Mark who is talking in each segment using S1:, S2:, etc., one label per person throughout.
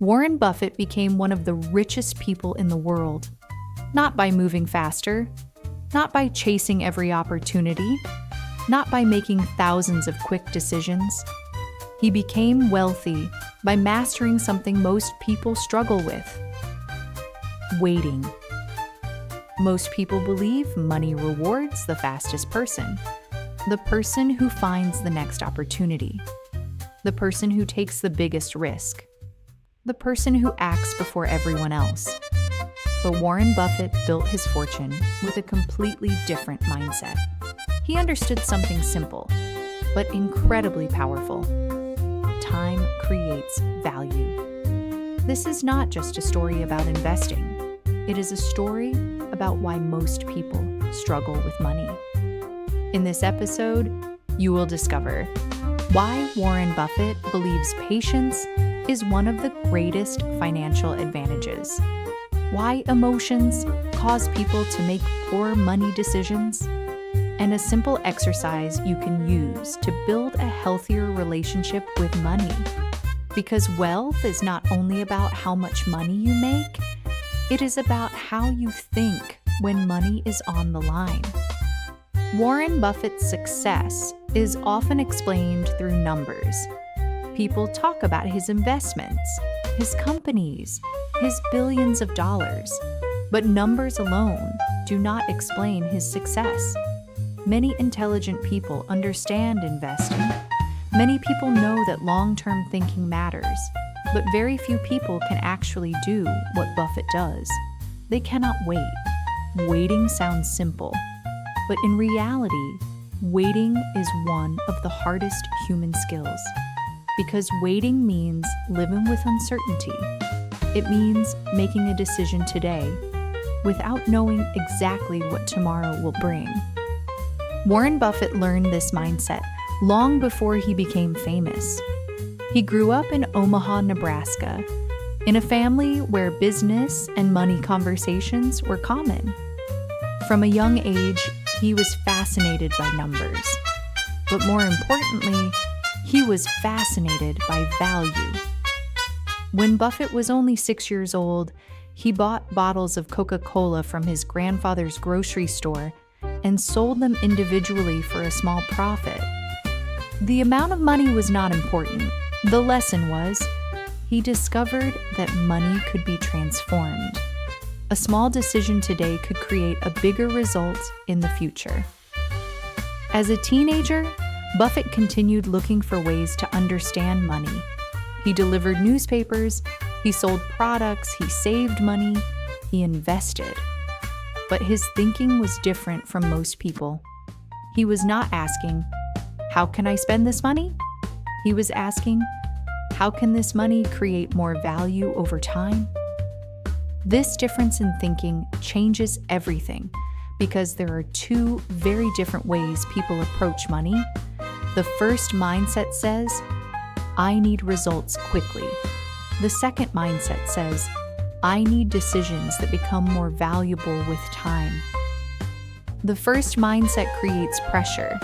S1: Warren Buffett became one of the richest people in the world, not by moving faster, not by chasing every opportunity, not by making thousands of quick decisions. He became wealthy by mastering something most people struggle with: waiting. Most people believe money rewards the fastest person, the person who finds the next opportunity, the person who takes the biggest risk, the person who acts before everyone else. But Warren Buffett built his fortune with a completely different mindset. He understood something simple, but incredibly powerful. Time creates value. This is not just a story about investing. It is a story about why most people struggle with money. In this episode, you will discover why Warren Buffett believes patience is one of the greatest financial advantages, why emotions cause people to make poor money decisions, and a simple exercise you can use to build a healthier relationship with money. Because wealth is not only about how much money you make, it is about how you think when money is on the line. Warren Buffett's success is often explained through numbers. People talk about his investments, his companies, his billions of dollars, but numbers alone do not explain his success. Many intelligent people understand investing. Many people know that long-term thinking matters, but very few people can actually do what Buffett does. They cannot wait. Waiting sounds simple, but in reality, waiting is one of the hardest human skills. Because waiting means living with uncertainty. It means making a decision today without knowing exactly what tomorrow will bring. Warren Buffett learned this mindset long before he became famous. He grew up in Omaha, Nebraska, in a family where business and money conversations were common. From a young age, he was fascinated by numbers, but more importantly, he was fascinated by value. When Buffett was only 6 years old, he bought bottles of Coca-Cola from his grandfather's grocery store and sold them individually for a small profit. The amount of money was not important. The lesson was, he discovered that money could be transformed. A small decision today could create a bigger result in the future. As a teenager, Buffett continued looking for ways to understand money. He delivered newspapers, he sold products, he saved money, he invested. But his thinking was different from most people. He was not asking, "How can I spend this money?" He was asking, "How can this money create more value over time?" This difference in thinking changes everything because there are two very different ways people approach money. The first mindset says, "I need results quickly." The second mindset says, "I need decisions that become more valuable with time." The first mindset creates pressure.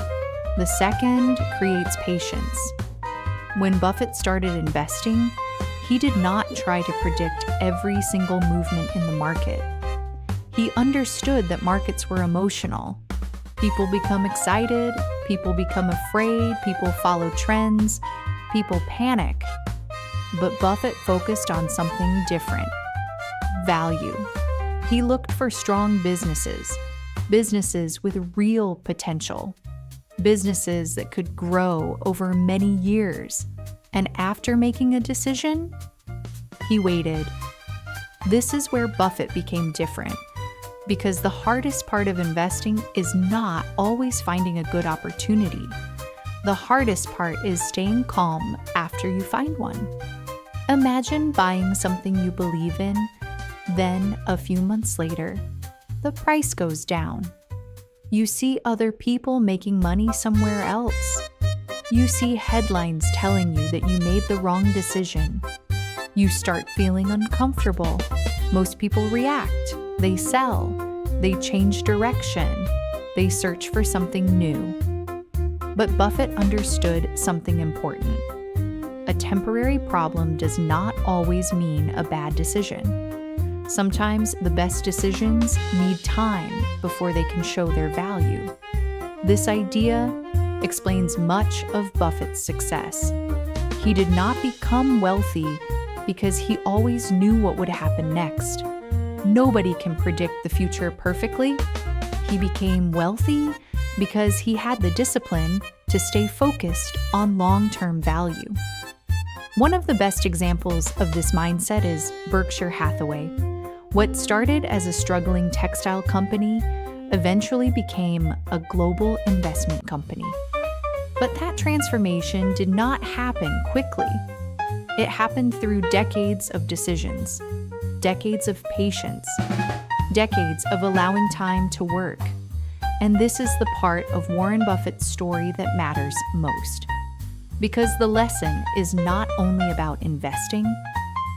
S1: The second creates patience. When Buffett started investing, he did not try to predict every single movement in the market. He understood that markets were emotional. People become excited, people become afraid, people follow trends, people panic. But Buffett focused on something different: value. He looked for strong businesses, businesses with real potential, businesses that could grow over many years. And after making a decision, he waited. This is where Buffett became different, because the hardest part of investing is not always finding a good opportunity. The hardest part is staying calm after you find one. Imagine buying something you believe in, then a few months later, the price goes down. You see other people making money somewhere else. You see headlines telling you that you made the wrong decision. You start feeling uncomfortable. Most people react. They sell. They change direction. They search for something new. But Buffett understood something important. temporary problem does not always mean a bad decision. Sometimes the best decisions need time before they can show their value. This idea explains much of Buffett's success. He did not become wealthy because he always knew what would happen next. Nobody can predict the future perfectly. He became wealthy because he had the discipline to stay focused on long-term value. One of the best examples of this mindset is Berkshire Hathaway. What started as a struggling textile company eventually became a global investment company. But that transformation did not happen quickly. It happened through decades of decisions, decades of patience, decades of allowing time to work. And this is the part of Warren Buffett's story that matters most. Because the lesson is not only about investing,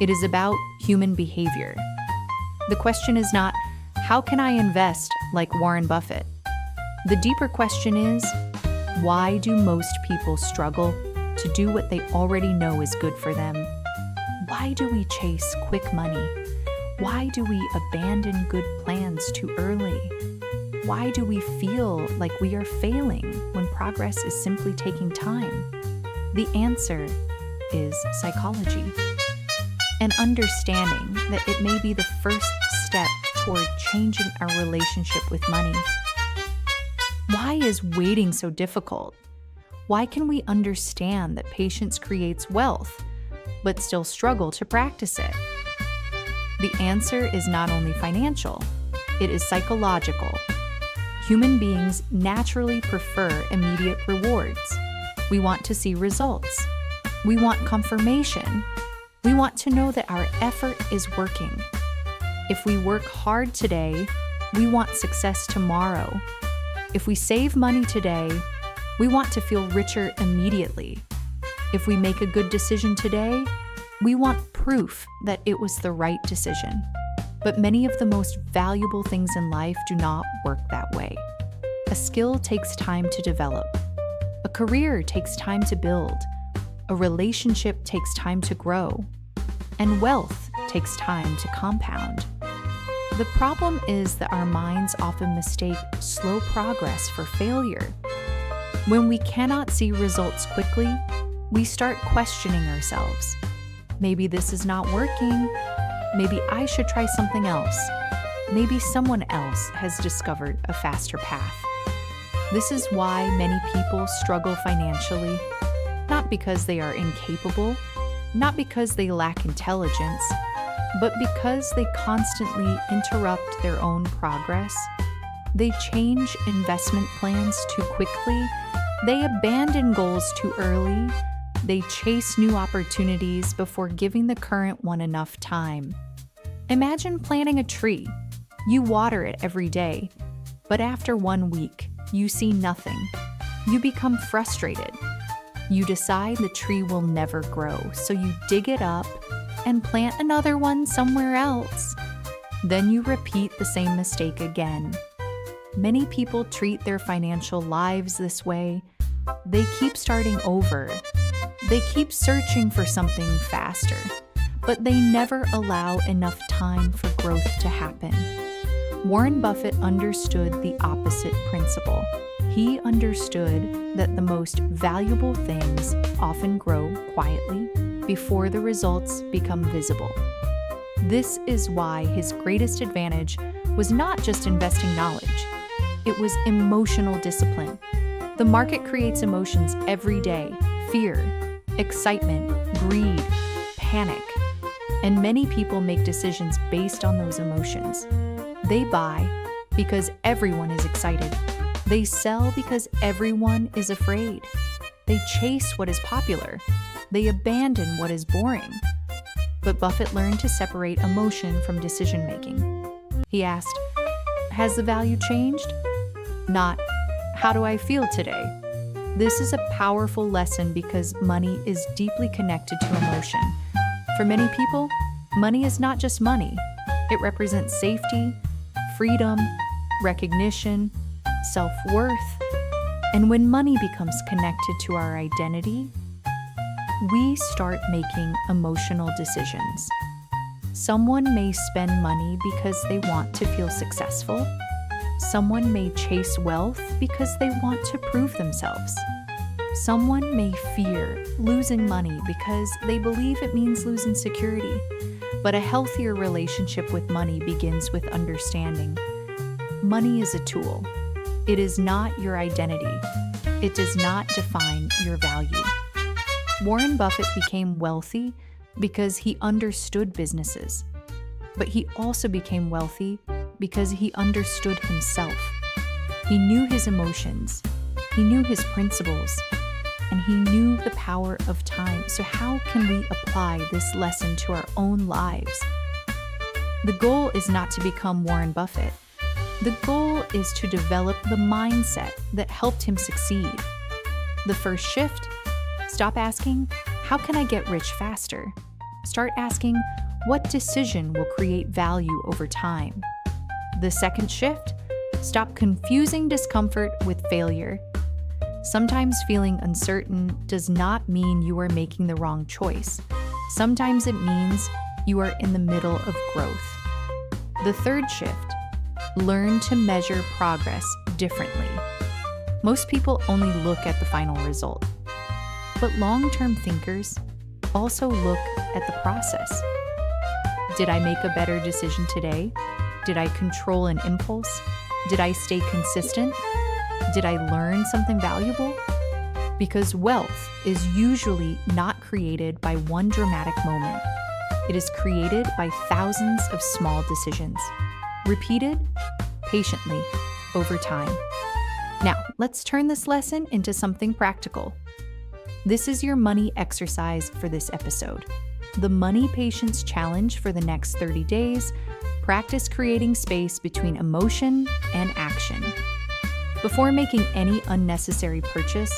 S1: it is about human behavior. The question is not, how can I invest like Warren Buffett? The deeper question is, why do most people struggle to do what they already know is good for them? Why do we chase quick money? Why do we abandon good plans too early? Why do we feel like we are failing when progress is simply taking time? The answer is psychology. And understanding that it may be the first step toward changing our relationship with money. Why is waiting so difficult? Why can we understand that patience creates wealth, but still struggle to practice it? The answer is not only financial, it is psychological. Human beings naturally prefer immediate rewards. We want to see results. We want confirmation. We want to know that our effort is working. If we work hard today, we want success tomorrow. If we save money today, we want to feel richer immediately. If we make a good decision today, we want proof that it was the right decision. But many of the most valuable things in life do not work that way. A skill takes time to develop. A career takes time to build. A relationship takes time to grow. And wealth takes time to compound. The problem is that our minds often mistake slow progress for failure. When we cannot see results quickly, we start questioning ourselves. Maybe this is not working. Maybe I should try something else. Maybe someone else has discovered a faster path. This is why many people struggle financially, not because they are incapable, not because they lack intelligence, but because they constantly interrupt their own progress. They change investment plans too quickly. They abandon goals too early. They chase new opportunities before giving the current one enough time. Imagine planting a tree. You water it every day, but after 1 week, you see nothing. You become frustrated. You decide the tree will never grow, so you dig it up and plant another one somewhere else. Then you repeat the same mistake again. Many people treat their financial lives this way. They keep starting over. They keep searching for something faster, but they never allow enough time for growth to happen. Warren Buffett understood the opposite principle. He understood that the most valuable things often grow quietly before the results become visible. This is why his greatest advantage was not just investing knowledge, it was emotional discipline. The market creates emotions every day: fear, excitement, greed, panic. And many people make decisions based on those emotions. They buy because everyone is excited. They sell because everyone is afraid. They chase what is popular. They abandon what is boring. But Buffett learned to separate emotion from decision-making. He asked, "Has the value changed?" Not, "How do I feel today?" This is a powerful lesson because money is deeply connected to emotion. For many people, money is not just money. It represents safety, freedom, recognition, self-worth. And when money becomes connected to our identity, we start making emotional decisions. Someone may spend money because they want to feel successful. Someone may chase wealth because they want to prove themselves. Someone may fear losing money because they believe it means losing security. But a healthier relationship with money begins with understanding. Money is a tool. It is not your identity. It does not define your value. Warren Buffett became wealthy because he understood businesses. But he also became wealthy because he understood himself. He knew his emotions. He knew his principles. And he knew the power of time. So how can we apply this lesson to our own lives? The goal is not to become Warren Buffett. The goal is to develop the mindset that helped him succeed. The first shift: stop asking, how can I get rich faster? Start asking, what decision will create value over time? The second shift: stop confusing discomfort with failure. Sometimes feeling uncertain does not mean you are making the wrong choice. Sometimes it means you are in the middle of growth. The third shift: learn to measure progress differently. Most people only look at the final result, but long-term thinkers also look at the process. Did I make a better decision today? Did I control an impulse? Did I stay consistent? Did I learn something valuable? Because wealth is usually not created by one dramatic moment. It is created by thousands of small decisions, repeated patiently over time. Now, let's turn this lesson into something practical. This is your money exercise for this episode. The Money Patience Challenge for the next 30 days. Practice creating space between emotion and action. Before making any unnecessary purchase,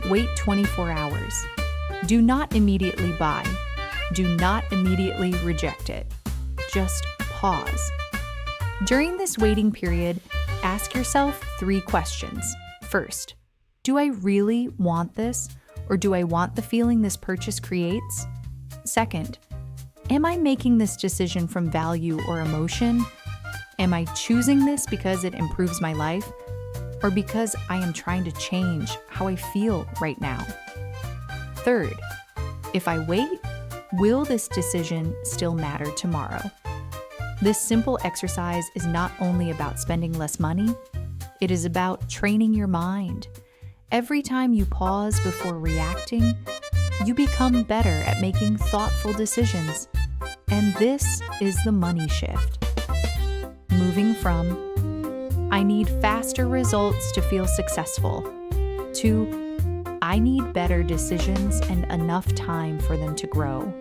S1: wait 24 hours. Do not immediately buy. Do not immediately reject it. Just pause. During this waiting period, ask yourself 3 questions. First, do I really want this, or do I want the feeling this purchase creates? Second, am I making this decision from value or emotion? Am I choosing this because it improves my life, or because I am trying to change how I feel right now? Third, if I wait, will this decision still matter tomorrow? This simple exercise is not only about spending less money, it is about training your mind. Every time you pause before reacting, you become better at making thoughtful decisions. And this is the money shift. Moving from, I need faster results to feel successful, to, I need better decisions and enough time for them to grow.